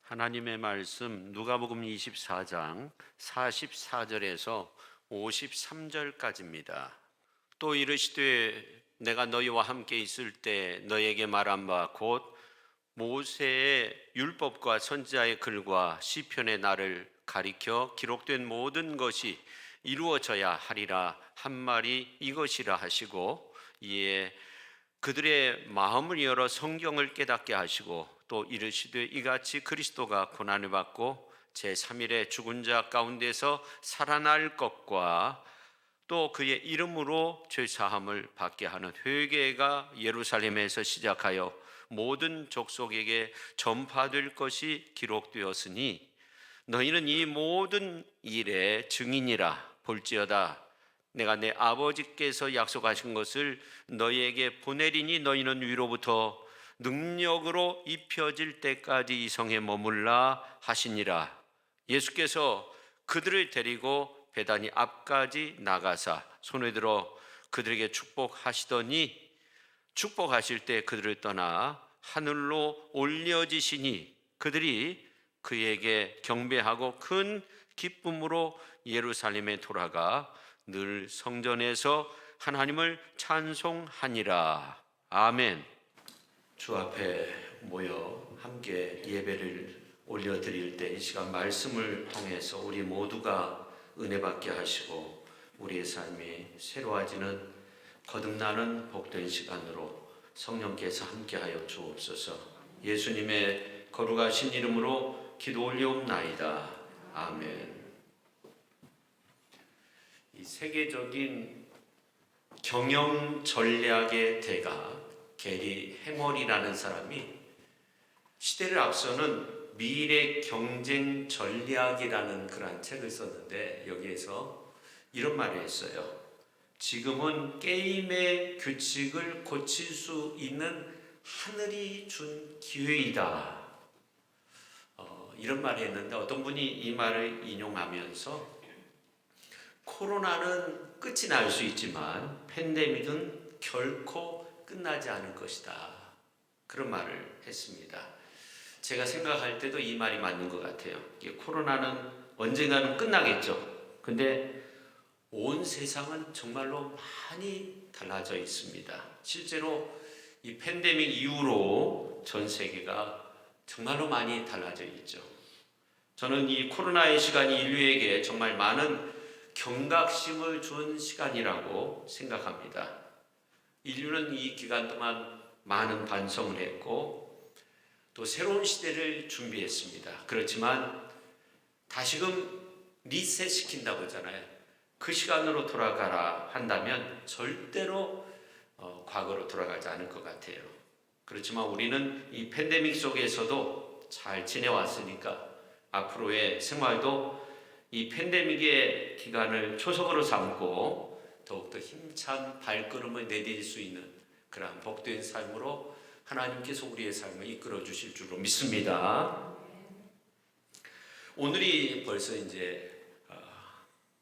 하나님의 말씀 누가복음 24장 44절에서 53절까지입니다. 또 이르시되 내가 너희와 함께 있을 때 너희에게 말한 바 곧 모세의 율법과 선지자의 글과 시편의 나를 가리켜 기록된 모든 것이 이루어져야 하리라 한 말이 이것이라 하시고, 이에 그들의 마음을 열어 성경을 깨닫게 하시고, 또 이르시되 이같이 그리스도가 고난을 받고 제3일에 죽은 자 가운데서 살아날 것과 또 그의 이름으로 죄 사함을 받게 하는 회개가 예루살렘에서 시작하여 모든 족속에게 전파될 것이 기록되었으니 너희는 이 모든 일의 증인이라. 볼지어다 내가 내 아버지께서 약속하신 것을 너희에게 보내리니 너희는 위로부터 능력으로 입혀질 때까지 이 성에 머물라 하시니라. 예수께서 그들을 데리고 베다니 앞까지 나가사 손에 들어 그들에게 축복하시더니 축복하실 때 그들을 떠나 하늘로 올려지시니 그들이 그에게 경배하고 큰 기쁨으로 예루살렘에 돌아가 늘 성전에서 하나님을 찬송하니라. 아멘. 주 앞에 모여 함께 예배를 올려드릴 때 이 시간 말씀을 통해서 우리 모두가 은혜 받게 하시고 우리의 삶이 새로워지는 거듭나는 복된 시간으로 성령께서 함께하여 주옵소서. 예수님의 거룩하신 이름으로 기도 올리옵나이다. 아멘. 이 세계적인 경영 전략의 대가 게리 해머리라는 사람이 시대를 앞서는 미래 경쟁 전략이라는 그런 책을 썼는데, 여기에서 이런 말을 했어요. 지금은 게임의 규칙을 고칠 수 있는 하늘이 준 기회이다. 이런 말을 했는데, 어떤 분이 이 말을 인용하면서 코로나는 끝이 날 수 있지만 팬데믹은 결코 끝나지 않을 것이다. 그런 말을 했습니다. 제가 생각할 때도 이 말이 맞는 것 같아요. 코로나는 언젠가는 끝나겠죠. 근데 온 세상은 정말로 많이 달라져 있습니다. 실제로 이 팬데믹 이후로 전 세계가 정말로 많이 달라져 있죠. 저는 이 코로나의 시간이 인류에게 정말 많은 경각심을 준 시간이라고 생각합니다. 인류는 이 기간 동안 많은 반성을 했고 또 새로운 시대를 준비했습니다. 그렇지만 다시금 리셋시킨다고 하잖아요. 그 시간으로 돌아가라 한다면 절대로 과거로 돌아가지 않을 것 같아요. 그렇지만 우리는 이 팬데믹 속에서도 잘 지내왔으니까 앞으로의 생활도 이 팬데믹의 기간을 초석으로 삼고 더욱더 힘찬 발걸음을 내딜 수 있는 그러한 복된 삶으로 하나님께서 우리의 삶을 이끌어 주실 줄로 믿습니다. 오늘이 벌써 이제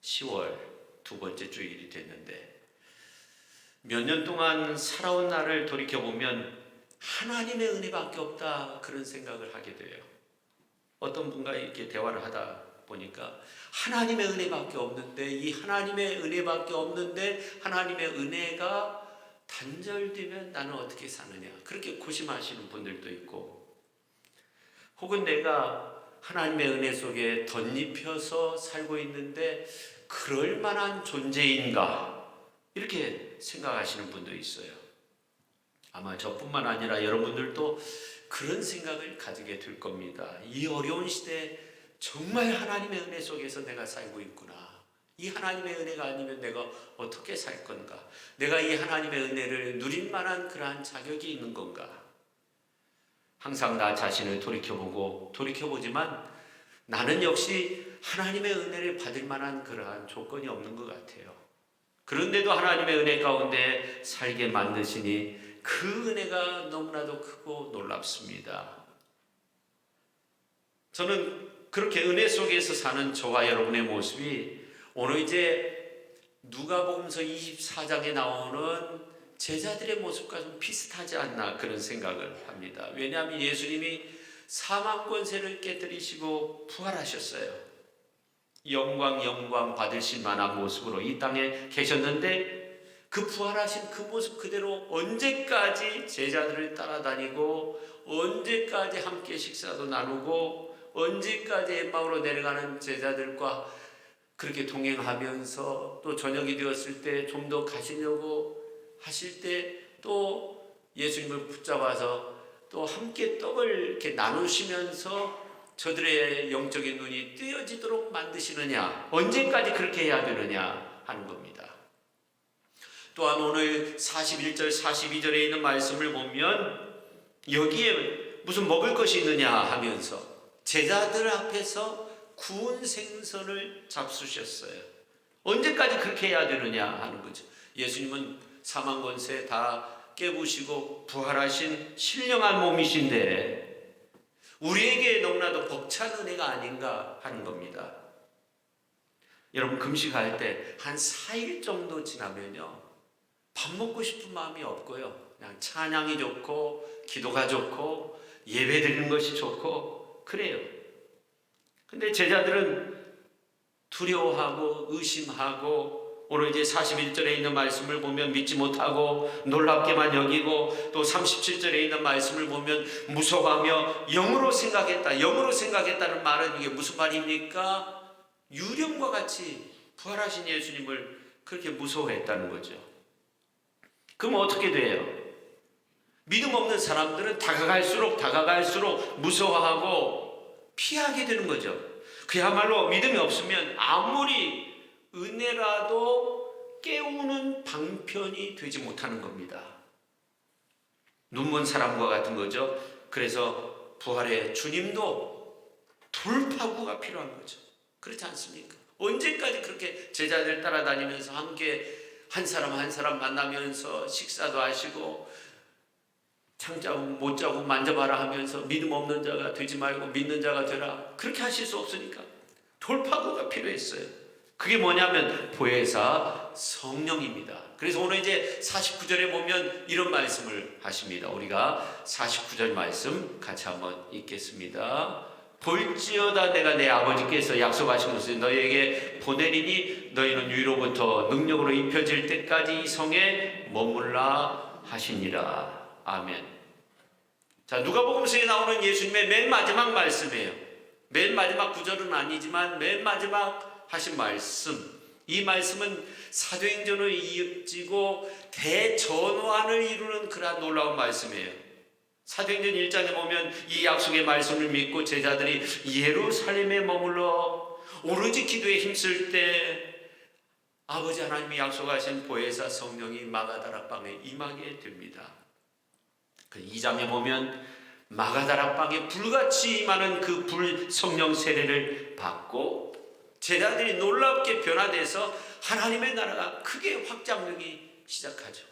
10월 두 번째 주일이 됐는데, 몇 년 동안 살아온 나를 돌이켜보면 하나님의 은혜밖에 없다, 그런 생각을 하게 돼요. 어떤 분과 이렇게 대화를 하다 보니까 하나님의 은혜밖에 없는데, 이 하나님의 은혜밖에 없는데 하나님의 은혜가 단절되면 나는 어떻게 사느냐, 그렇게 고심하시는 분들도 있고, 혹은 내가 하나님의 은혜 속에 덧입혀서 살고 있는데 그럴 만한 존재인가, 이렇게 생각하시는 분도 있어요. 아마 저뿐만 아니라 여러분들도 그런 생각을 가지게 될 겁니다. 이 어려운 시대에 정말 하나님의 은혜 속에서 내가 살고 있구나. 이 하나님의 은혜가 아니면 내가 어떻게 살 건가? 내가 이 하나님의 은혜를 누릴 만한 그러한 자격이 있는 건가? 항상 나 자신을 돌이켜보지만 나는 역시 하나님의 은혜를 받을 만한 그러한 조건이 없는 것 같아요. 그런데도 하나님의 은혜 가운데 살게 만드시니 그 은혜가 너무나도 크고 놀랍습니다. 저는 그렇게 은혜 속에서 사는 저와 여러분의 모습이 오늘 이제 누가복음서 24장에 나오는 제자들의 모습과 좀 비슷하지 않나, 그런 생각을 합니다. 왜냐하면 예수님이 사망 권세를 깨뜨리시고 부활하셨어요. 영광 받으실 만한 모습으로 이 땅에 계셨는데 그 부활하신 그 모습 그대로 언제까지 제자들을 따라다니고 언제까지 함께 식사도 나누고 언제까지 엠마오로 내려가는 제자들과 그렇게 동행하면서 또 저녁이 되었을 때 좀 더 가시려고 하실 때 또 예수님을 붙잡아서 또 함께 떡을 이렇게 나누시면서 저들의 영적인 눈이 뜨여지도록 만드시느냐, 언제까지 그렇게 해야 되느냐 하는 겁니다. 또한 오늘 41절 42절에 있는 말씀을 보면 여기에 무슨 먹을 것이 있느냐 하면서 제자들 앞에서 구운 생선을 잡수셨어요. 언제까지 그렇게 해야 되느냐 하는 거죠. 예수님은 사망 권세 다 깨부시고 부활하신 신령한 몸이신데 우리에게 너무나도 벅찬 은혜가 아닌가 하는 겁니다. 여러분 금식할 때 한 4일 정도 지나면요 밥 먹고 싶은 마음이 없고요 그냥 찬양이 좋고 기도가 좋고 예배 드리는 것이 좋고 그래요. 근데 제자들은 두려워하고 의심하고 오늘 이제 41절에 있는 말씀을 보면 믿지 못하고 놀랍게만 여기고 또 37절에 있는 말씀을 보면 무서워하며 영으로 생각했다는 말은 이게 무슨 말입니까? 유령과 같이 부활하신 예수님을 그렇게 무서워했다는 거죠. 그럼 어떻게 돼요? 믿음 없는 사람들은 다가갈수록 무서워하고 피하게 되는 거죠. 그야말로 믿음이 없으면 아무리 은혜라도 깨우는 방편이 되지 못하는 겁니다. 눈먼 사람과 같은 거죠. 그래서 부활의 주님도 돌파구가 필요한 거죠. 그렇지 않습니까? 언제까지 그렇게 제자들 따라다니면서 함께 한 사람 한 사람 만나면서 식사도 하시고 창자국 못자국 만져봐라 하면서 믿음 없는 자가 되지 말고 믿는 자가 되라 그렇게 하실 수 없으니까 돌파구가 필요했어요. 그게 뭐냐면 보혜사 성령입니다. 그래서 오늘 이제 49절에 보면 이런 말씀을 하십니다. 우리가 49절 말씀 같이 한번 읽겠습니다. 볼지어다 내가 내 아버지께서 약속하신 것을 너희에게 보내리니 너희는 위로부터 능력으로 입혀질 때까지 이 성에 머물라 하시니라. 아멘. 자, 누가복음서에 나오는 예수님의 맨 마지막 말씀이에요. 맨 마지막 구절은 아니지만 맨 마지막 하신 말씀, 이 말씀은 사도행전을 이어지고 대전환을 이루는 그러한 놀라운 말씀이에요. 사도행전 1장에 보면 이 약속의 말씀을 믿고 제자들이 예루살렘에 머물러 오로지 기도에 힘쓸 때 아버지 하나님이 약속하신 보혜사 성령이 마가다락방에 임하게 됩니다. 그 2장에 보면 마가다락방에 불같이 임하는 그 불 성령 세례를 받고 제자들이 놀랍게 변화돼서 하나님의 나라가 크게 확장되기 시작하죠.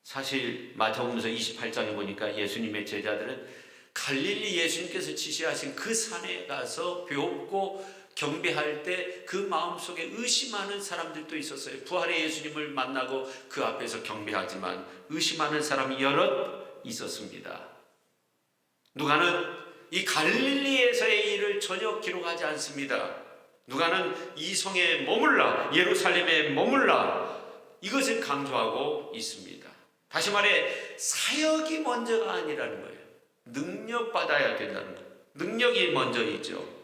사실 마태복음서 28장에 보니까 예수님의 제자들은 갈릴리 예수님께서 지시하신 그 산에 가서 배웠고 경배할 때 그 마음속에 의심하는 사람들도 있었어요. 부활의 예수님을 만나고 그 앞에서 경배하지만 의심하는 사람이 여럿 있었습니다. 누가는 이 갈릴리에서의 일을 전혀 기록하지 않습니다. 누가는 이 성에 머물라, 예루살렘에 머물라 이것을 강조하고 있습니다. 다시 말해 사역이 먼저가 아니라는 거예요. 능력받아야 된다는 거예요. 능력이 먼저이죠.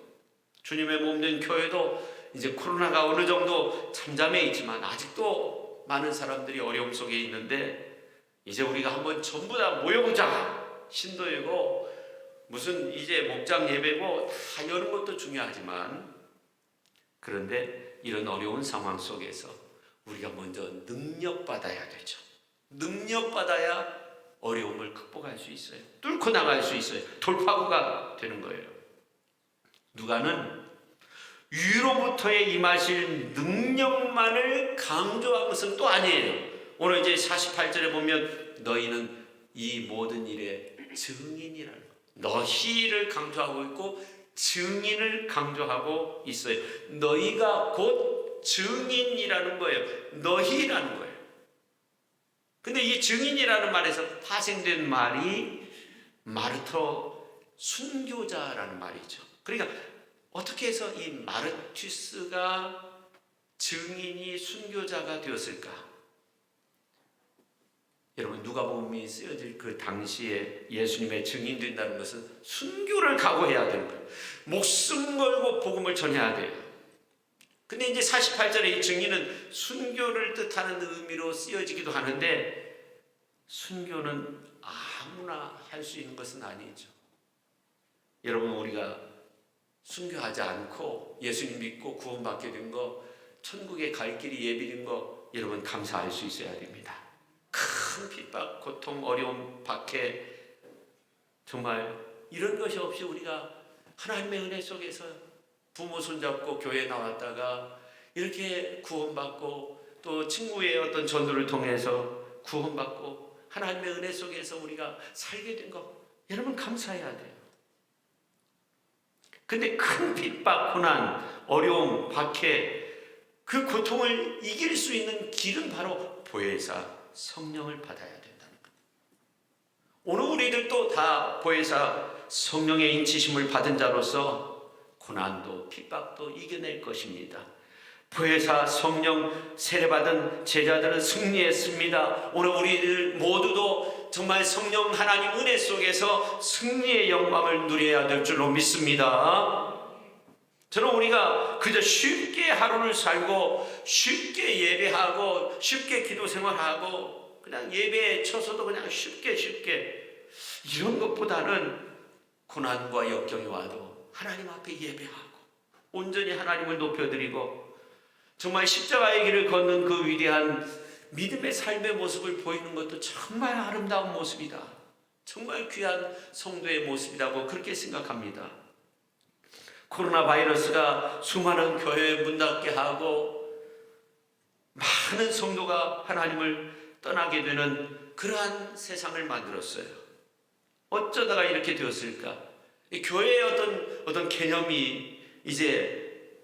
주님의 몸된 교회도 이제 코로나가 어느 정도 잠잠해 있지만 아직도 많은 사람들이 어려움 속에 있는데 이제 우리가 한번 전부 다 모여보자. 신도이고 무슨 이제 목장 예배고 다 여는 것도 중요하지만 그런데 이런 어려운 상황 속에서 우리가 먼저 능력받아야 되죠. 능력받아야 어려움을 극복할 수 있어요. 뚫고 나갈 수 있어요. 돌파구가 되는 거예요. 누가는 위로부터의 임하실 능력만을 강조한 것은 또 아니에요. 오늘 이제 48절에 보면 너희는 이 모든 일의 증인이라는 거예요. 너희를 강조하고 있고 증인을 강조하고 있어요. 너희가 곧 증인이라는 거예요. 너희라는 거예요. 근데 이 증인이라는 말에서 파생된 말이 마르터 순교자라는 말이죠. 그러니까 어떻게 해서 이 마르투스가 증인이 순교자가 되었을까? 여러분, 누가복음이 쓰여질 그 당시에 예수님의 증인 된다는 것은 순교를 각오해야 되는 거예요. 목숨 걸고 복음을 전해야 돼요. 근데 이제 48절에 이 증인은 순교를 뜻하는 의미로 쓰여지기도 하는데, 순교는 아무나 할 수 있는 것은 아니죠. 여러분, 우리가 순교하지 않고 예수님 믿고 구원받게 된 거, 천국에 갈 길이 예비된 거, 여러분 감사할 수 있어야 됩니다. 큰 핍박, 고통, 어려움, 박해, 정말 이런 것이 없이 우리가 하나님의 은혜 속에서 부모 손잡고 교회 나왔다가 이렇게 구원받고, 또 친구의 어떤 전도를 통해서 구원받고 하나님의 은혜 속에서 우리가 살게 된 거, 여러분 감사해야 돼요. 근데 큰 핍박, 고난, 어려움, 박해, 그 고통을 이길 수 있는 길은 바로 보혜사 성령을 받아야 된다는 거예요. 오늘 우리들도 다 보혜사 성령의 인치심을 받은 자로서 고난도 핍박도 이겨낼 것입니다. 보혜사 성령 세례받은 제자들은 승리했습니다. 오늘 우리들 모두도 정말 성령 하나님 은혜 속에서 승리의 영광을 누려야 될 줄로 믿습니다. 저는 우리가 그저 쉽게 하루를 살고 쉽게 예배하고 쉽게 기도 생활하고 그냥 예배에 쳐서도 그냥 쉽게 이런 것보다는 고난과 역경이 와도 하나님 앞에 예배하고 온전히 하나님을 높여드리고 정말 십자가의 길을 걷는 그 위대한 믿음의 삶의 모습을 보이는 것도 정말 아름다운 모습이다. 정말 귀한 성도의 모습이라고 그렇게 생각합니다. 코로나 바이러스가 수많은 교회 문 닫게 하고 많은 성도가 하나님을 떠나게 되는 그러한 세상을 만들었어요. 어쩌다가 이렇게 되었을까? 교회의 어떤 개념이 이제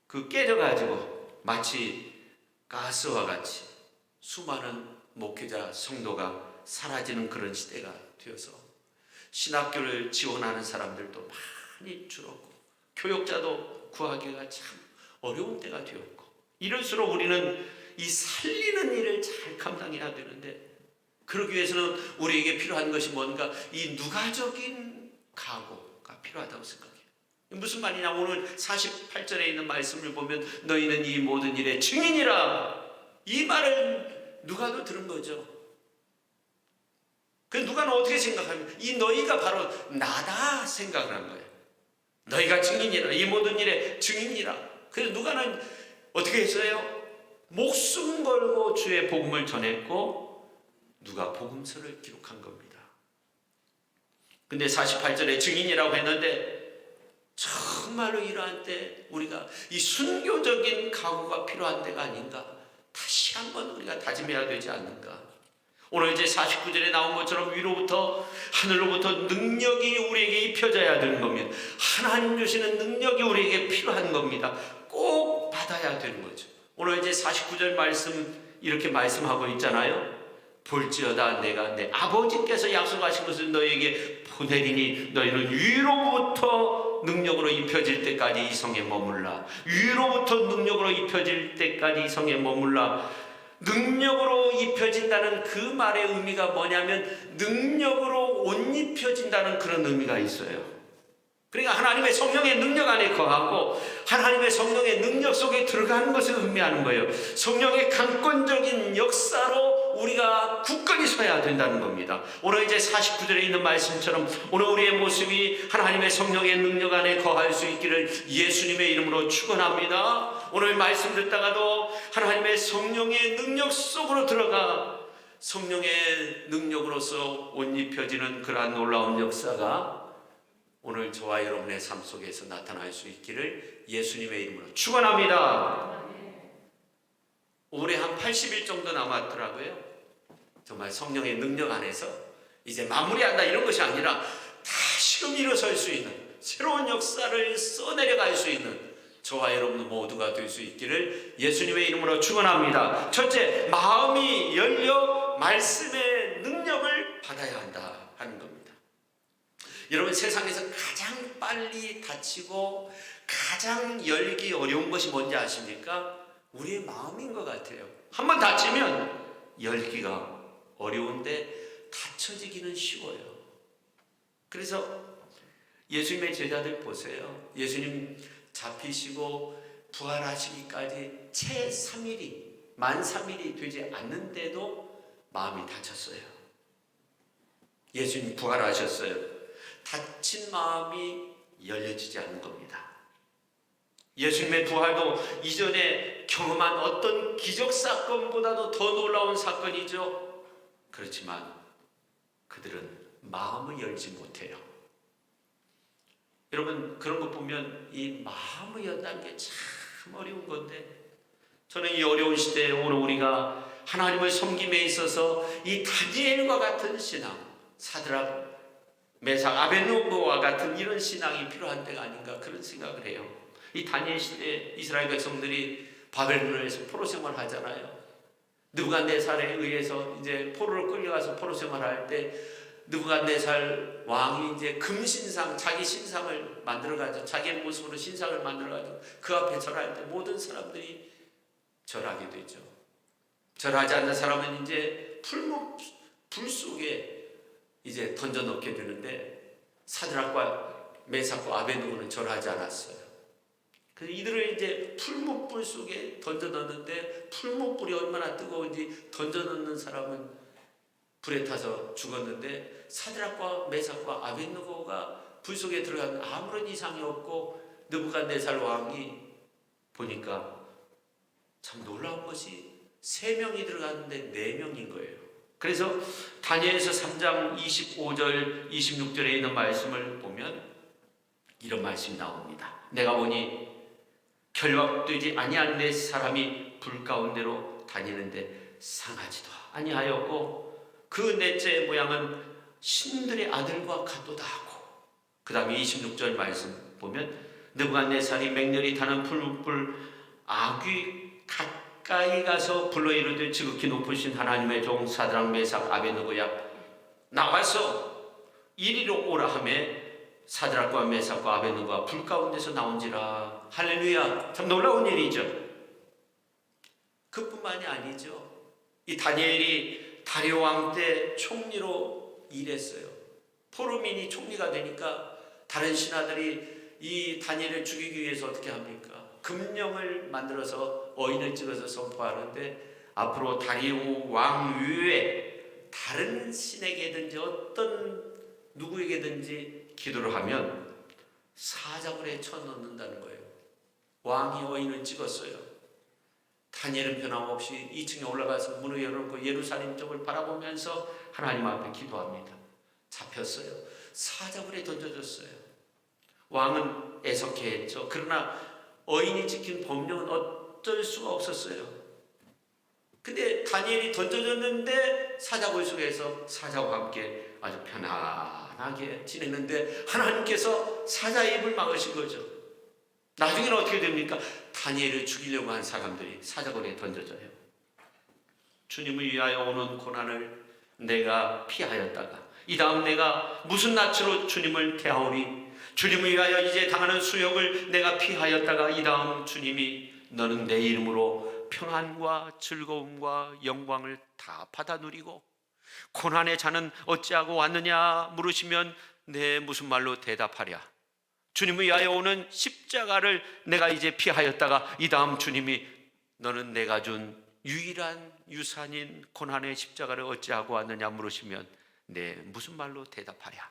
그 깨져가지고 마치 가스와 같이 수많은 목회자 성도가 사라지는 그런 시대가 되어서 신학교를 지원하는 사람들도 많이 줄었고 교역자도 구하기가 참 어려운 때가 되었고, 이럴수록 우리는 이 살리는 일을 잘 감당해야 되는데, 그러기 위해서는 우리에게 필요한 것이 뭔가 이 누가적인 각오가 필요하다고 생각해요. 무슨 말이냐? 오늘 48절에 있는 말씀을 보면 너희는 이 모든 일의 증인이라, 이 말을 누가도 들은 거죠. 그 누가는 어떻게 생각하면 이 너희가 바로 나다 생각을 한 거예요. 너희가 증인이라, 이 모든 일의 증인이라. 그래서 누가는 어떻게 했어요? 목숨 걸고 주의 복음을 전했고 누가 복음서를 기록한 겁니다. 근데 48절에 증인이라고 했는데 정말로 이러한 때 우리가 이 순교적인 각오가 필요한 때가 아닌가, 다시 한번 우리가 다짐해야 되지 않는가. 오늘 이제 49절에 나온 것처럼 위로부터 하늘로부터 능력이 우리에게 입혀져야 되는 겁니다. 하나님 주시는 능력이 우리에게 필요한 겁니다. 꼭 받아야 되는 거죠. 오늘 이제 49절 말씀 이렇게 말씀하고 있잖아요. 볼지어다 내가 내 아버지께서 약속하신 것을 너희에게 보내리니 너희는 위로부터 능력으로 입혀질 때까지 이 성에 머물라. 위로부터 능력으로 입혀질 때까지 이 성에 머물라. 능력으로 입혀진다는 그 말의 의미가 뭐냐면 능력으로 옷 입혀진다는 그런 의미가 있어요. 그러니까 하나님의 성령의 능력 안에 거하고 하나님의 성령의 능력 속에 들어가는 것을 의미하는 거예요. 성령의 강권적인 역사로 우리가 굳건히 서야 된다는 겁니다. 오늘 이제 49절에 있는 말씀처럼 오늘 우리의 모습이 하나님의 성령의 능력 안에 거할 수 있기를 예수님의 이름으로 축원합니다. 오늘 말씀 듣다가도 하나님의 성령의 능력 속으로 들어가 성령의 능력으로서 옷 입혀지는 그러한 놀라운 역사가 오늘 저와 여러분의 삶 속에서 나타날 수 있기를 예수님의 이름으로 축원합니다. 올해 한 80일 정도 남았더라고요. 정말 성령의 능력 안에서 이제 마무리한다 이런 것이 아니라 다시금 일어설 수 있는 새로운 역사를 써내려갈 수 있는 저와 여러분 모두가 될 수 있기를 예수님의 이름으로 축원합니다. 첫째, 마음이 열려 말씀의 능력을 받아야 한다 하는 겁니다. 여러분, 세상에서 가장 빨리 다치고 가장 열기 어려운 것이 뭔지 아십니까? 우리의 마음인 것 같아요. 한번 다치면 열기가 어려운데 다쳐지기는 쉬워요. 그래서 예수님의 제자들 보세요. 예수님 잡히시고 부활하시기까지 채 3일이, 만 3일이 되지 않는데도 마음이 다쳤어요. 예수님 부활하셨어요. 다친 마음이 열려지지 않는 겁니다. 예수님의 부활도 이전에 경험한 어떤 기적 사건보다도 더 놀라운 사건이죠. 그렇지만 그들은 마음을 열지 못해요. 여러분, 그런 거 보면 이 마음을 연다는 게 참 어려운 건데, 저는 이 어려운 시대에 오늘 우리가 하나님을 섬김에 있어서 이 다니엘과 같은 신앙, 사드락, 메삭, 아벳노고와 같은 이런 신앙이 필요한 때가 아닌가, 그런 생각을 해요. 이 다니엘 시대에 이스라엘 백성들이 바벨론에서 포로 생활을 하잖아요. 느부갓네살에 의해서 이제 포로로 끌려가서 포로 생활을 할 때 느부갓네살 왕이 이제 금신상, 자기 신상을 만들어가지고, 자기의 모습으로 신상을 만들어가지고 그 앞에 절할 때 모든 사람들이 절하게 되죠. 절하지 않는 사람은 이제 불 속에 이제 던져 넣게 되는데, 사드락과 메삭과 아벳노고는 절하지 않았어요. 그래서 이들을 이제 풀무불 속에 던져 넣는데, 풀무불이 얼마나 뜨거운지 던져 넣는 사람은 불에 타서 죽었는데, 사드락과 메삭과 아벳노고가 불 속에 들어간 아무런 이상이 없고, 느부갓네살 왕이 보니까 참 놀라운 것이 3명이 들어갔는데 4명인 거예요. 그래서 다니엘서 3장 25절 26절에 있는 말씀을 보면 이런 말씀이 나옵니다. 내가 보니 결박되지 아니한 네 사람이 불 가운데로 다니는데 상하지도 아니하였고, 그 넷째 모양은 신들의 아들과 같도다 하고, 그 다음에 26절 말씀 보면 느부갓네살이 맹렬히 타는 풀무불 아귀 가까이 가서 불러 이르되 지극히 높으신 하나님의 종 사드락 메삭 아벳노고야, 나와서 이리로 오라 하매 사드락과 메삭과 아벳노고가 불 가운데서 나온지라. 할렐루야. 참 놀라운 일이죠. 그뿐만이 아니죠. 이 다니엘이 다리오 왕 때 총리로 일했어요. 포로민이 총리가 되니까 다른 신하들이 이 다니엘을 죽이기 위해서 어떻게 합니까? 금령을 만들어서 어인을 찍어서 선포하는데, 앞으로 다리오 왕 외에 다른 신에게든지 어떤 누구에게든지 기도를 하면 사자굴에 쳐넣는다는 거예요. 왕이 어인을 찍었어요. 다니엘은 변함없이 2층에 올라가서 문을 열어놓고 예루살렘 쪽을 바라보면서 하나님 앞에 기도합니다. 잡혔어요. 사자굴에 던져졌어요. 왕은 애석해했죠. 그러나 어인이 지킨 법령은 어쩔 수가 없었어요. 근데 다니엘이 던져졌는데 사자굴 속에서 사자와 함께 아주 편안하게 지냈는데, 하나님께서 사자의 입을 막으신 거죠. 나중에는 어떻게 됩니까? 다니엘을 죽이려고 한 사람들이 사자굴에 던져져요. 주님을 위하여 오는 고난을 내가 피하였다가 이 다음 내가 무슨 낯으로 주님을 대하오니, 주님을 위하여 이제 당하는 수욕을 내가 피하였다가 이 다음 주님이 너는 내 이름으로 평안과 즐거움과 영광을 다 받아 누리고 고난의 자는 어찌하고 왔느냐 물으시면 내 무슨 말로 대답하랴. 주님을 위하여 오는 십자가를 내가 이제 피하였다가 이 다음 주님이 너는 내가 준 유일한 유산인 고난의 십자가를 어찌하고 왔느냐 물으시면 내 무슨 말로 대답하랴.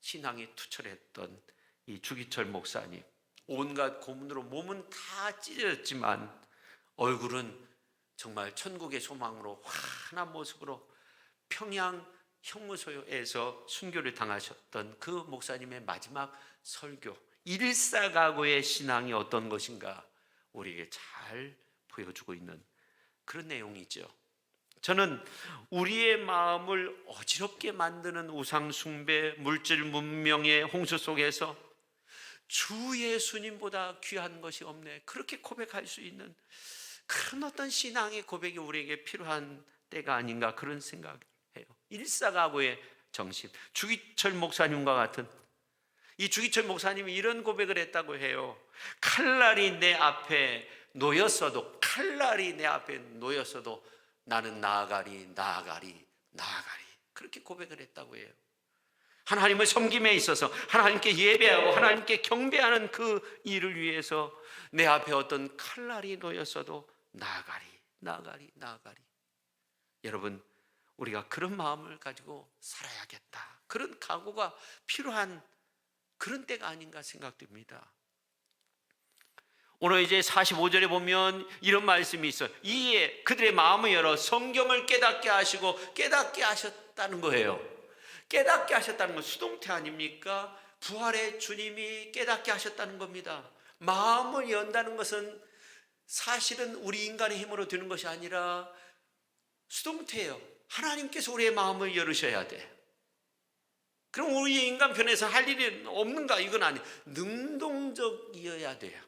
신앙이 투철했던 이 주기철 목사님, 온갖 고문으로 몸은 다 찢어졌지만 얼굴은 정말 천국의 소망으로 환한 모습으로 평양 형무소에서 순교를 당하셨던 그 목사님의 마지막 설교, 일사각오의 신앙이 어떤 것인가 우리에게 잘 보여주고 있는 그런 내용이죠. 저는 우리의 마음을 어지럽게 만드는 우상 숭배, 물질 문명의 홍수 속에서 주 예수님보다 귀한 것이 없네, 그렇게 고백할 수 있는 그런 어떤 신앙의 고백이 우리에게 필요한 때가 아닌가, 그런 생각을 해요. 일사각오의 정신. 주기철 목사님과 같은, 이 주기철 목사님이 이런 고백을 했다고 해요. 칼날이 내 앞에 놓였어도, 칼날이 내 앞에 놓였어도 나는 나아가리. 그렇게 고백을 했다고 해요. 하나님을 섬김에 있어서 하나님께 예배하고 하나님께 경배하는 그 일을 위해서 내 앞에 어떤 칼날이 놓였어도 나아가리. 여러분, 우리가 그런 마음을 가지고 살아야겠다, 그런 각오가 필요한 그런 때가 아닌가 생각됩니다. 오늘 이제 45절에 보면 이런 말씀이 있어요. 이에 그들의 마음을 열어 성경을 깨닫게 하시고, 깨닫게 하셨다는 거예요. 깨닫게 하셨다는 건 수동태 아닙니까? 부활의 주님이 깨닫게 하셨다는 겁니다. 마음을 연다는 것은 사실은 우리 인간의 힘으로 되는 것이 아니라 수동태예요. 하나님께서 우리의 마음을 열으셔야 돼. 그럼 우리 인간 편에서 할 일이 없는가? 이건 아니에요. 능동적이어야 돼요.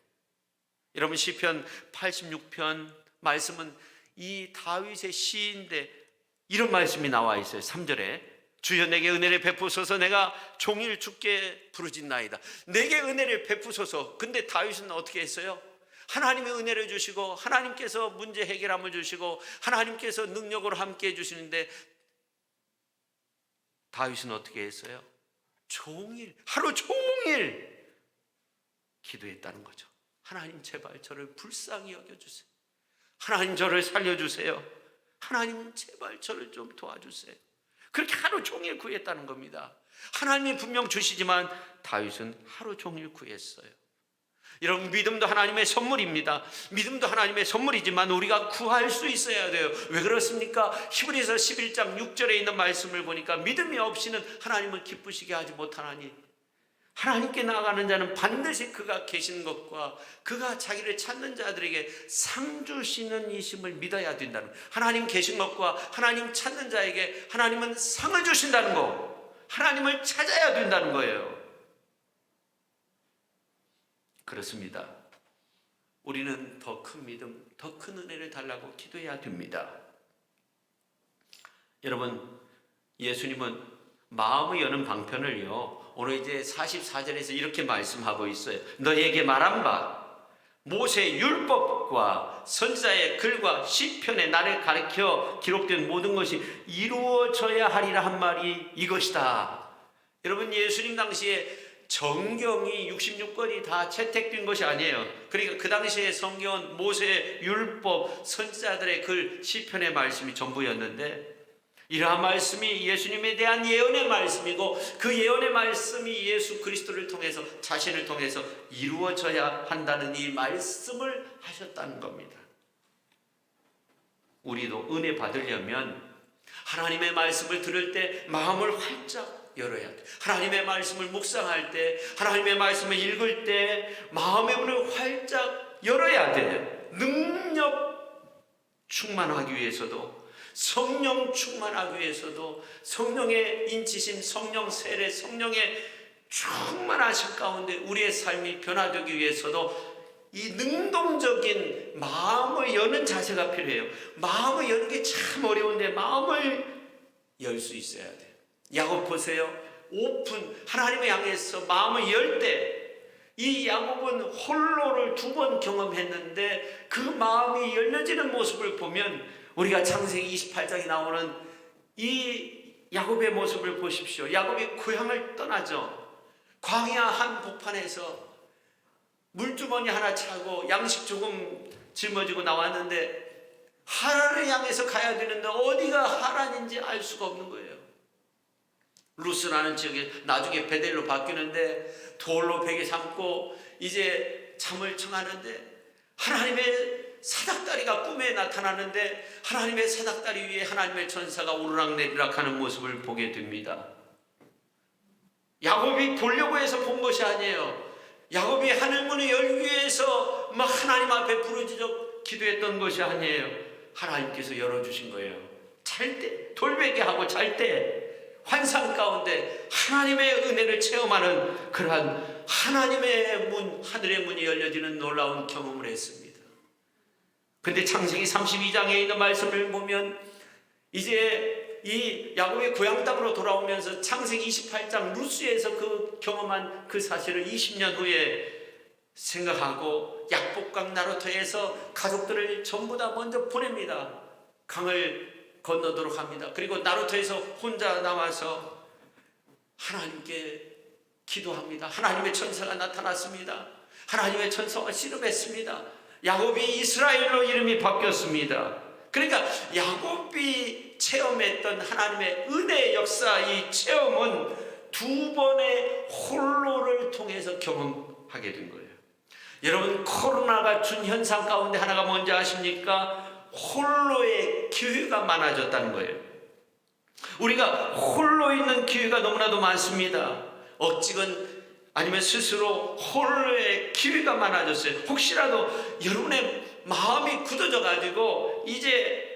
여러분, 시편 86편 말씀은 이 다윗의 시인데 이런 말씀이 나와 있어요. 3절에 주여 내게 은혜를 베푸소서, 내가 종일 주께 부르짖나이다. 내게 은혜를 베푸소서. 근데 다윗은 어떻게 했어요? 하나님의 은혜를 주시고 하나님께서 문제 해결함을 주시고 하나님께서 능력으로 함께 해주시는데 다윗은 어떻게 했어요? 하루 종일 기도했다는 거죠. 하나님 제발 저를 불쌍히 여겨주세요. 하나님 저를 살려주세요. 하나님 제발 저를 좀 도와주세요. 그렇게 하루 종일 구했다는 겁니다. 하나님이 분명 주시지만 다윗은 하루 종일 구했어요. 여러분, 믿음도 하나님의 선물입니다. 믿음도 하나님의 선물이지만 우리가 구할 수 있어야 돼요. 왜 그렇습니까? 히브리서 11장 6절에 있는 말씀을 보니까 믿음이 없이는 하나님을 기쁘시게 하지 못하나니, 하나님께 나아가는 자는 반드시 그가 계신 것과 그가 자기를 찾는 자들에게 상 주시는 이심을 믿어야 된다는 거예요. 하나님 계신 것과 하나님 찾는 자에게 하나님은 상을 주신다는 거, 하나님을 찾아야 된다는 거예요. 그렇습니다. 우리는 더 큰 믿음, 더 큰 은혜를 달라고 기도해야 됩니다. 여러분, 예수님은 마음을 여는 방편을요, 오늘 이제 44절에서 이렇게 말씀하고 있어요. 너에게 말한 바 모세 율법과 선지자의 글과 시편에 나를 가르쳐 기록된 모든 것이 이루어져야 하리라 한 말이 이것이다. 여러분, 예수님 당시에 정경이 66권이 다 채택된 것이 아니에요. 그러니까 그 당시에 성경은 모세 율법, 선지자들의 글, 시편의 말씀이 전부였는데, 이러한 말씀이 예수님에 대한 예언의 말씀이고 그 예언의 말씀이 예수 그리스도를 통해서, 자신을 통해서 이루어져야 한다는 이 말씀을 하셨다는 겁니다. 우리도 은혜 받으려면 하나님의 말씀을 들을 때 마음을 활짝 열어야 돼. 하나님의 말씀을 묵상할 때, 하나님의 말씀을 읽을 때 마음의 문을 활짝 열어야 돼. 능력 충만하기 위해서도, 성령 충만하기 위해서도, 성령의 인치심, 성령 세례, 성령의 충만하심 가운데 우리의 삶이 변화되기 위해서도 이 능동적인 마음을 여는 자세가 필요해요. 마음을 여는 게 참 어려운데 마음을 열 수 있어야 돼요. 야곱 보세요. 오픈, 하나님을 향해서 마음을 열 때, 이 야곱은 홀로를 2번 경험했는데 그 마음이 열려지는 모습을 보면, 우리가 창세기 28장에 나오는 이 야곱의 모습을 보십시오. 야곱이 고향을 떠나죠. 광야 한 복판에서 물주머니 하나 차고 양식 조금 짊어지고 나왔는데 하란을 향해서 가야 되는데 어디가 하란인지 알 수가 없는 거예요. 루스라는 지역에 나중에 베델로 바뀌는데 돌로 베개 삼고 이제 잠을 청하는데 하나님의 사닥다리가 꿈에 나타나는데 하나님의 사닥다리 위에 하나님의 천사가 오르락내리락 하는 모습을 보게 됩니다. 야곱이 보려고 해서 본 것이 아니에요. 야곱이 하늘문을 열기 위해서 막 하나님 앞에 부르짖어 기도했던 것이 아니에요. 하나님께서 열어주신 거예요. 잘 때, 돌베개 하고 잘 때 환상 가운데 하나님의 은혜를 체험하는 그러한 하나님의 문, 하늘의 문이 열려지는 놀라운 경험을 했습니다. 근데 창세기 32장에 있는 말씀을 보면 이제 이 야곱의 고향 땅으로 돌아오면서 창세기 28장 루스에서 그 경험한 그 사실을 20년 후에 생각하고 약복강 나루터에서 가족들을 전부 다 먼저 보냅니다. 강을 건너도록 합니다. 그리고 나루터에서 혼자 남아서 하나님께 기도합니다. 하나님의 천사가 나타났습니다. 하나님의 천사가 씨름했습니다. 야곱이 이스라엘로 이름이 바뀌었습니다. 그러니까 야곱이 체험했던 하나님의 은혜의 역사, 이 체험은 두 번의 홀로를 통해서 경험하게 된 거예요. 여러분, 코로나가 준 현상 가운데 하나가 뭔지 아십니까? 홀로의 기회가 많아졌다는 거예요. 우리가 홀로 있는 기회가 너무나도 많습니다. 억지건 아니면 스스로 홀로의 기회가 많아졌어요. 혹시라도 여러분의 마음이 굳어져 가지고 이제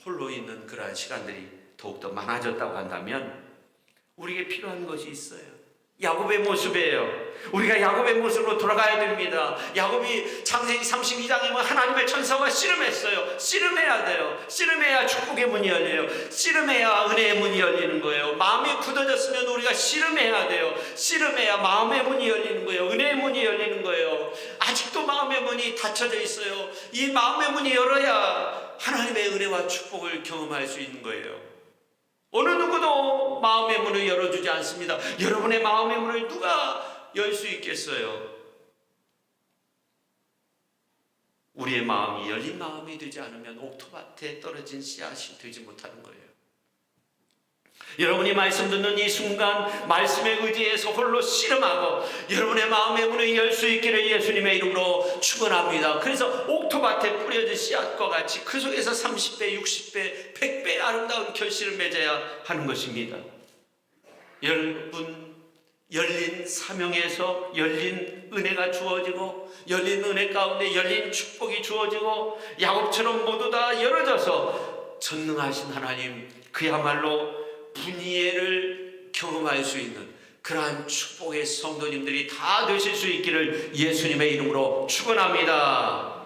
홀로 있는 그러한 시간들이 더욱더 많아졌다고 한다면 우리에게 필요한 것이 있어요. 야곱의 모습이에요. 우리가 야곱의 모습으로 돌아가야 됩니다. 야곱이 창세기 32장에 하나님의 천사와 씨름했어요. 씨름해야 돼요. 씨름해야 축복의 문이 열려요. 씨름해야 은혜의 문이 열리는 거예요. 마음이 굳어졌으면 우리가 씨름해야 돼요. 씨름해야 마음의 문이 열리는 거예요. 은혜의 문이 열리는 거예요. 아직도 마음의 문이 닫혀져 있어요. 이 마음의 문이 열어야 하나님의 은혜와 축복을 경험할 수 있는 거예요. 어느 누구도 마음의 문을 열어주지 않습니다. 여러분의 마음의 문을 누가 열 수 있겠어요? 우리의 마음이 열린 마음이 되지 않으면 옥토밭에 떨어진 씨앗이 되지 못하는 거예요. 여러분이 말씀 듣는 이 순간 말씀에 의지해서 홀로 씨름하고 여러분의 마음의 문을 열 수 있기를 예수님의 이름으로 축원합니다. 그래서 옥토밭에 뿌려진 씨앗과 같이 그 속에서 30배, 60배, 100배의 아름다운 결실을 맺어야 하는 것입니다. 여러분, 열린 사명에서 열린 은혜가 주어지고 열린 은혜 가운데 열린 축복이 주어지고 야곱처럼 모두 다 열어져서 전능하신 하나님, 그야말로 분이엘을 경험할 수 있는 그러한 축복의 성도님들이 다 되실 수 있기를 예수님의 이름으로 축원합니다.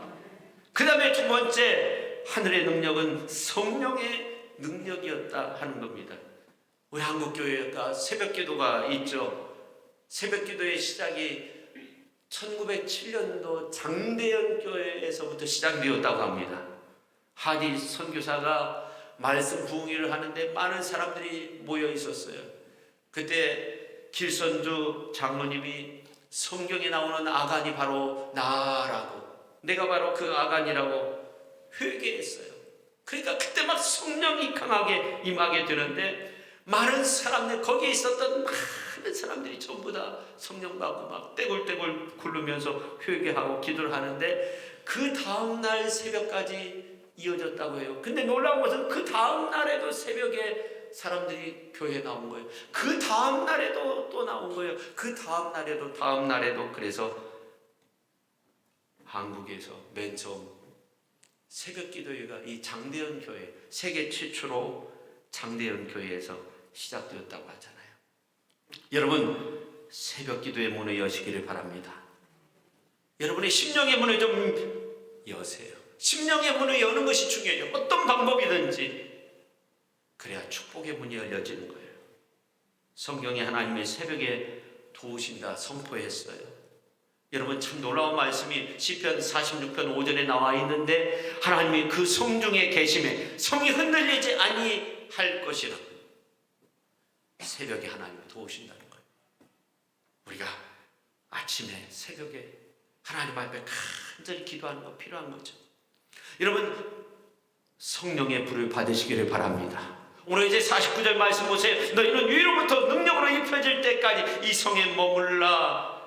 그 다음에 두 번째, 하늘의 능력은 성령의 능력이었다 하는 겁니다. 우리 한국교회가 새벽기도가 있죠. 새벽기도의 시작이 1907년도 장대현 교회에서부터 시작되었다고 합니다. 하디 선교사가 말씀 부흥회를 하는데 많은 사람들이 모여 있었어요. 그때 길선주 장로님이 성경에 나오는 아간이 바로 나라고, 내가 바로 그 아간이라고 회개했어요. 그러니까 그때 막 성령이 강하게 임하게 되는데 많은 사람들, 거기에 있었던 많은 사람들이 전부 다 성령 받고 막 떼굴떼굴 굴르면서 회개하고 기도를 하는데 그 다음날 새벽까지 이어졌다고 해요. 근데 놀라운 것은 그 다음 날에도 새벽에 사람들이 교회에 나온 거예요. 그 다음 날에도 또 나온 거예요. 그 다음 날에도 그래서 한국에서 맨 처음 새벽 기도회가 이 장대현 교회, 세계 최초로 장대현 교회에서 시작되었다고 하잖아요. 여러분, 새벽 기도의 문을 여시기를 바랍니다. 여러분의 심령의 문을 좀 여세요. 심령의 문을 여는 것이 중요해요. 어떤 방법이든지. 그래야 축복의 문이 열려지는 거예요. 성경에 하나님의 새벽에 도우신다 선포했어요. 여러분, 참 놀라운 말씀이 시편 46편 5절에 나와 있는데 하나님이 그 성중에 계심에 성이 흔들리지 아니할 것이라. 새벽에 하나님이 도우신다는 거예요. 우리가 아침에 새벽에 하나님 앞에 간절히 기도하는 거 필요한 거죠. 여러분, 성령의 불을 받으시기를 바랍니다. 오늘 이제 49절 말씀 보세요. 너희는 위로부터 능력으로 입혀질 때까지 이 성에 머물라.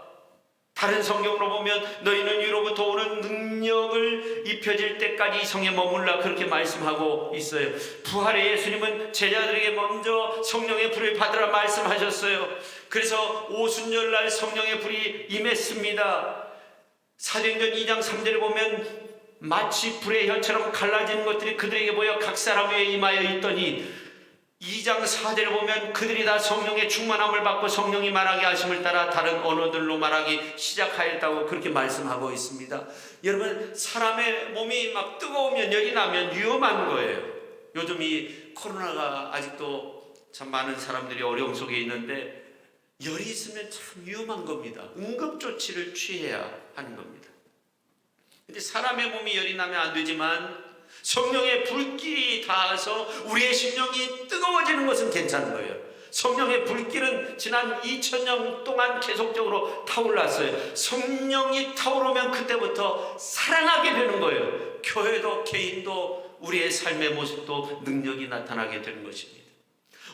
다른 성경으로 보면 너희는 위로부터 오는 능력을 입혀질 때까지 이 성에 머물라, 그렇게 말씀하고 있어요. 부활의 예수님은 제자들에게 먼저 성령의 불을 받으라 말씀하셨어요. 그래서 오순절날 성령의 불이 임했습니다. 사도행전 2장 3절에 보면 마치 불의 혀처럼 갈라지는 것들이 그들에게 보여 각 사람 위에 임하여 있더니 2장 4절에 보면 그들이 다 성령의 충만함을 받고 성령이 말하게 하심을 따라 다른 언어들로 말하기 시작하였다고 그렇게 말씀하고 있습니다. 여러분, 사람의 몸이 막 뜨거우면 열이 나면 위험한 거예요. 요즘 이 이 코로나가 아직도 참 많은 사람들이 어려움 속에 있는데 열이 있으면 참 위험한 겁니다. 응급조치를 취해야 하는 겁니다. 근데 사람의 몸이 열이 나면 안 되지만 성령의 불길이 닿아서 우리의 심령이 뜨거워지는 것은 괜찮은 거예요. 성령의 불길은 지난 2000년 동안 계속적으로 타올랐어요. 성령이 타오르면 그때부터 사랑하게 되는 거예요. 교회도 개인도 우리의 삶의 모습도 능력이 나타나게 되는 것입니다.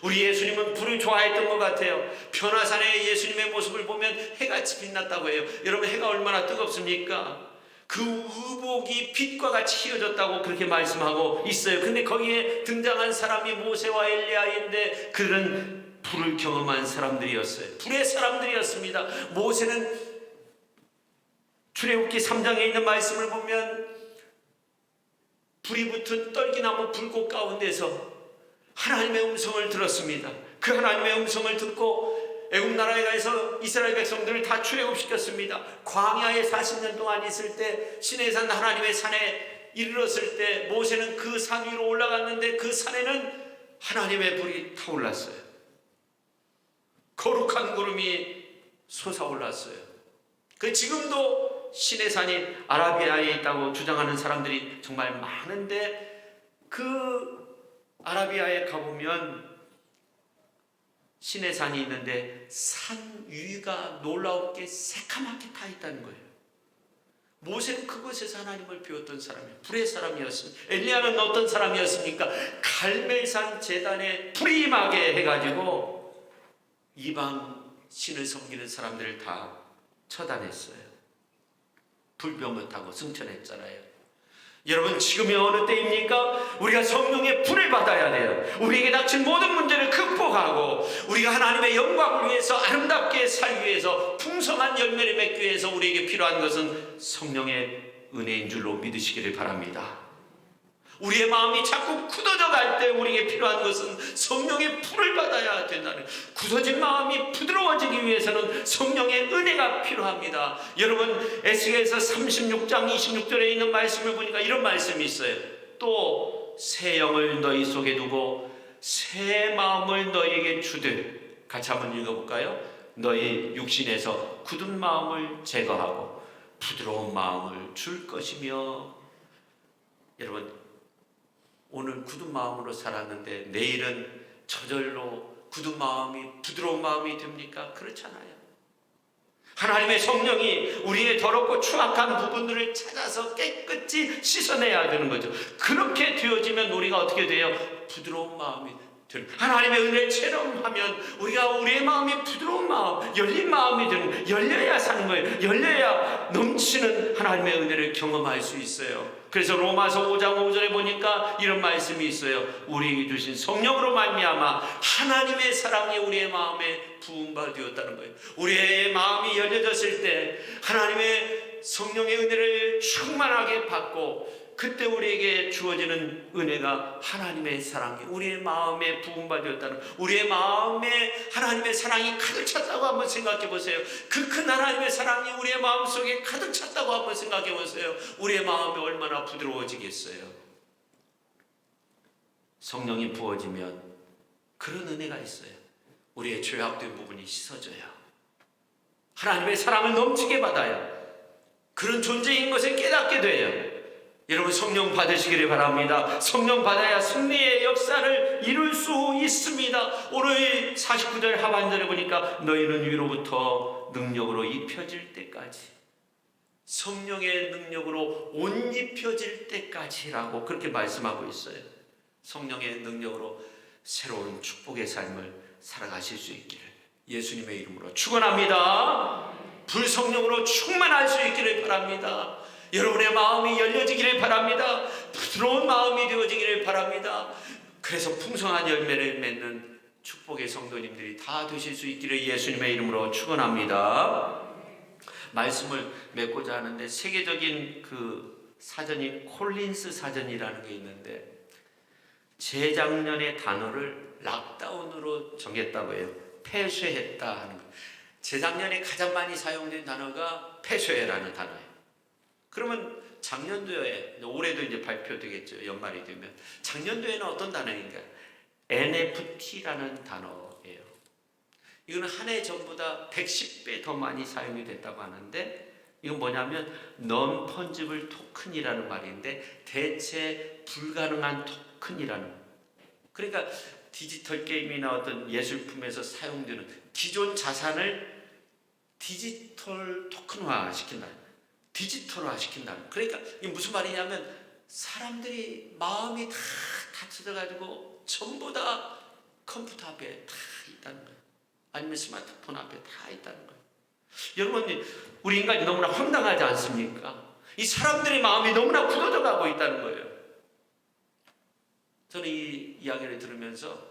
우리 예수님은 불을 좋아했던 것 같아요. 변화산에 예수님의 모습을 보면 해같이 빛났다고 해요. 여러분, 해가 얼마나 뜨겁습니까? 그 의복이 빛과 같이 휘어졌다고 그렇게 말씀하고 있어요. 근데 거기에 등장한 사람이 모세와 엘리야인데 그들은 불을 경험한 사람들이었어요. 불의 사람들이었습니다. 모세는 출애굽기 3장에 있는 말씀을 보면 불이 붙은 떨기나무 불꽃 가운데서 하나님의 음성을 들었습니다. 그 하나님의 음성을 듣고 애굽 나라에 가서 이스라엘 백성들을 다 출애굽시켰습니다. 광야에 40년 동안 있을 때 시내산 하나님의 산에 이르렀을 때 모세는 그 산 위로 올라갔는데 그 산에는 하나님의 불이 타올랐어요. 거룩한 구름이 솟아올랐어요. 그 지금도 시내산이 아라비아에 있다고 주장하는 사람들이 정말 많은데 그 아라비아에 가보면 시내산이 있는데 산 위가 놀라웠게 새카맣게 타 있다는 거예요. 모세는 그곳에서 하나님을 배웠던 사람이에요. 불의 사람이었습니다. 엘리야는 어떤 사람이었습니까? 갈멜산 제단에 불이 임하게 해가지고 이방 신을 섬기는 사람들을 다 처단했어요. 불병을 타고 승천했잖아요. 여러분, 지금이 어느 때입니까? 우리가 성령의 불을 받아야 돼요. 우리에게 닥친 모든 문제를 극복하고 우리가 하나님의 영광을 위해서 아름답게 살기 위해서 풍성한 열매를 맺기 위해서 우리에게 필요한 것은 성령의 은혜인 줄로 믿으시기를 바랍니다. 우리의 마음이 자꾸 굳어져 갈 때 우리에게 필요한 것은 성령의 불을 받아야 된다는, 굳어진 마음이 부드러워지기 위해서는 성령의 은혜가 필요합니다. 여러분, 에스겔서 36장 26절에 있는 말씀을 보니까 이런 말씀이 있어요. 또 새 영을 너희 속에 두고 새 마음을 너희에게 주되, 같이 한번 읽어볼까요? 너희 육신에서 굳은 마음을 제거하고 부드러운 마음을 줄 것이며. 여러분, 오늘 굳은 마음으로 살았는데 내일은 저절로 굳은 마음이 부드러운 마음이 됩니까? 그렇잖아요. 하나님의 성령이 우리의 더럽고 추악한 부분들을 찾아서 깨끗이 씻어내야 되는 거죠. 그렇게 되어지면 우리가 어떻게 돼요? 부드러운 마음이 되는, 하나님의 은혜를 체험하면 우리가 우리의 마음이 부드러운 마음, 열린 마음이 되는 거예요. 열려야 사는 거예요. 열려야 넘치는 하나님의 은혜를 경험할 수 있어요. 그래서 로마서 5장 5절에 보니까 이런 말씀이 있어요. 우리에게 주신 성령으로 말미암아 하나님의 사랑이 우리의 마음에 부음바 되었다는 거예요. 우리의 마음이 열려졌을 때 하나님의 성령의 은혜를 충만하게 받고, 그때 우리에게 주어지는 은혜가 하나님의 사랑이 우리의 마음에 부음바 되었다는, 우리의 마음에 하나님의 사랑이 가득 찼다고 한번 생각해 보세요. 그 큰 하나님의 사랑이 우리의 마음속에 가득 찼다고 한번 생각해 보세요. 우리의 마음이 얼마나 부드러워지겠어요. 성령이 부어지면 그런 은혜가 있어요. 우리의 죄악된 부분이 씻어져요. 하나님의 사랑을 넘치게 받아요. 그런 존재인 것을 깨닫게 돼요. 여러분, 성령 받으시기를 바랍니다. 성령 받아야 승리의 역사를 이룰 수 있습니다. 오늘 49절 하반절에 보니까 너희는 위로부터 능력으로 입혀질 때까지, 성령의 능력으로 옷 입혀질 때까지라고 그렇게 말씀하고 있어요. 성령의 능력으로 새로운 축복의 삶을 살아가실 수 있기를 예수님의 이름으로 축원합니다. 불성령으로 충만할 수 있기를 바랍니다. 여러분의 마음이 열려지기를 바랍니다. 부드러운 마음이 되어지기를 바랍니다. 그래서 풍성한 열매를 맺는 축복의 성도님들이 다 되실 수 있기를 예수님의 이름으로 축원합니다. 말씀을 맺고자 하는데 세계적인 그 사전이 콜린스 사전이라는 게 있는데 재작년의 단어를 락다운으로 정했다고 해요. 폐쇄했다 하는 거. 재작년에 가장 많이 사용된 단어가 폐쇄라는 단어예요. 그러면 작년도에, 올해도 이제 발표되겠죠. 연말이 되면. 작년도에는 어떤 단어인가? NFT라는 단어예요. 이거는 한 해 전보다 110배 더 많이 사용이 됐다고 하는데, 이건 뭐냐면 non-fungible 토큰이라는 말인데 대체 불가능한 토큰이라는. 그러니까 디지털 게임이나 어떤 예술품에서 사용되는 기존 자산을 디지털 토큰화 시킨다. 디지털화 시킨다. 그러니까 이게 무슨 말이냐면 사람들이 마음이 다 닫혀져 가지고 전부 다 컴퓨터 앞에 다 있다는 거예요. 아니면 스마트폰 앞에 다 있다는 거예요. 여러분, 우리 인간이 너무나 황당하지 않습니까? 이 사람들의 마음이 너무나 굳어져 가고 있다는 거예요. 저는 이 이야기를 들으면서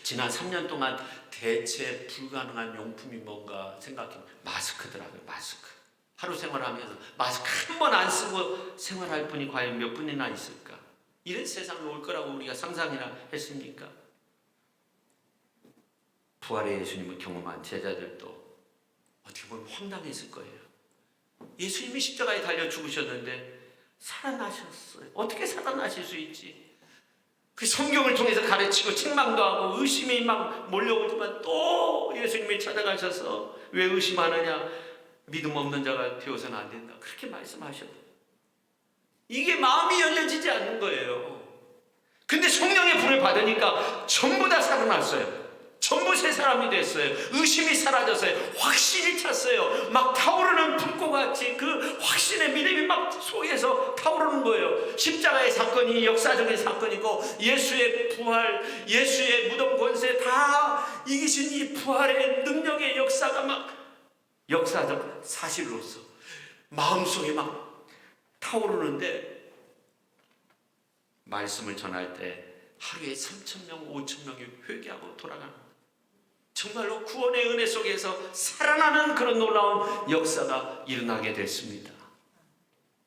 지난 3년 동안 대체 불가능한 용품이 뭔가 생각해. 마스크더라고요. 마스크. 하루 생활하면서 마스크 한 번 안 쓰고 생활할 분이 과연 몇 분이나 있을까? 이런 세상이 올 거라고 우리가 상상이나 했습니까? 부활의 예수님을 경험한 제자들도 어떻게 보면 황당했을 거예요. 예수님이 십자가에 달려 죽으셨는데 살아나셨어요. 어떻게 살아나실 수 있지? 그 성경을 통해서 가르치고 책망도 하고 의심이 막 몰려오지만 또 예수님이 찾아가셔서 왜 의심하느냐? 믿음 없는 자가 되어서는 안 된다. 그렇게 말씀하셔도 이게 마음이 열려지지 않는 거예요. 근데 성령의 불을 받으니까 전부 다 살아났어요. 전부 새 사람이 됐어요. 의심이 사라졌어요. 확신이 찼어요. 막 타오르는 불꽃같이 그 확신의 믿음이 막 속에서 타오르는 거예요. 십자가의 사건이 역사적인 사건이고 예수의 부활, 예수의 무덤 권세 다 이기신 이 부활의 능력의 역사가 막 역사적 사실로서 마음속에 막 타오르는데, 말씀을 전할 때 하루에 3,000명, 5,000명이 회개하고 돌아가는 거예요. 정말로 구원의 은혜 속에서 살아나는 그런 놀라운 역사가 일어나게 됐습니다.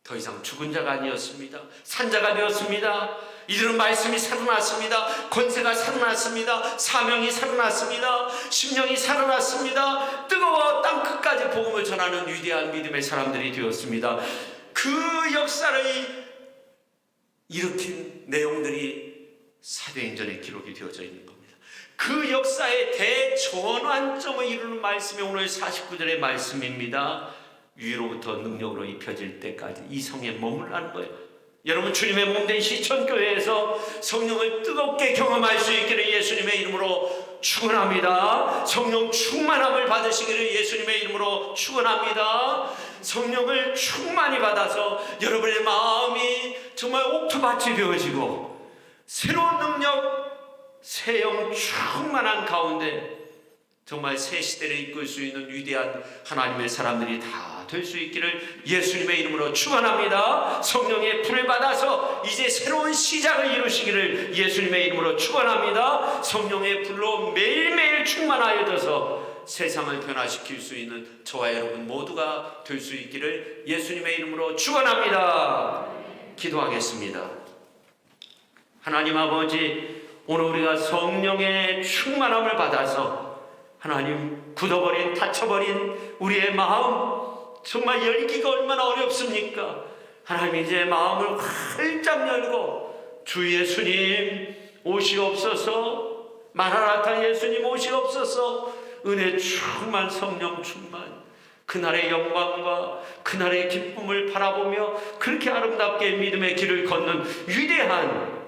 더 이상 죽은 자가 아니었습니다. 산자가 되었습니다. 이들은 말씀이 살아났습니다. 권세가 살아났습니다. 사명이 살아났습니다. 심령이 살아났습니다. 뜨거워 땅 끝까지 복음을 전하는 위대한 믿음의 사람들이 되었습니다. 그 역사를 일으킨 내용들이 사도행전에 기록이 되어져 있는 겁니다. 그 역사의 대전환점을 이루는 말씀이 오늘 49절의 말씀입니다. 위로부터 능력으로 입혀질 때까지 이 성에 머물라는 거예요. 여러분, 주님의 몸된 시천교회에서 성령을 뜨겁게 경험할 수 있기를 예수님의 이름으로 축원합니다. 성령 충만함을 받으시기를 예수님의 이름으로 축원합니다. 성령을 충만히 받아서 여러분의 마음이 정말 옥토밭이 되어지고 새로운 능력, 새 영 충만한 가운데 정말 새 시대를 이끌 수 있는 위대한 하나님의 사람들이 다 될 수 있기를 예수님의 이름으로 축원합니다. 성령의 불을 받아서 이제 새로운 시작을 이루시기를 예수님의 이름으로 축원합니다. 성령의 불로 매일매일 충만하여져서 세상을 변화시킬 수 있는 저와 여러분 모두가 될 수 있기를 예수님의 이름으로 축원합니다. 기도하겠습니다. 하나님 아버지, 오늘 우리가 성령의 충만함을 받아서 하나님, 굳어버린, 닫혀버린 우리의 마음 정말 열기가 얼마나 어렵습니까? 하나님, 이제 마음을 활짝 열고 주 예수님 오시옵소서, 마라나타 예수님 오시옵소서, 은혜 충만, 성령 충만, 그날의 영광과 그날의 기쁨을 바라보며 그렇게 아름답게 믿음의 길을 걷는 위대한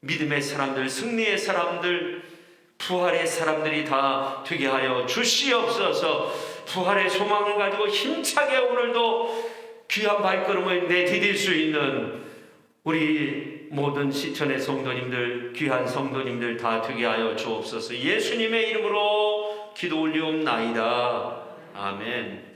믿음의 사람들, 승리의 사람들, 부활의 사람들이 다 되게 하여 주시옵소서. 부활의 소망을 가지고 힘차게 오늘도 귀한 발걸음을 내디딜 수 있는 우리 모든 시천의 성도님들, 귀한 성도님들 다 되게 하여 주옵소서. 예수님의 이름으로 기도 올리옵나이다. 아멘.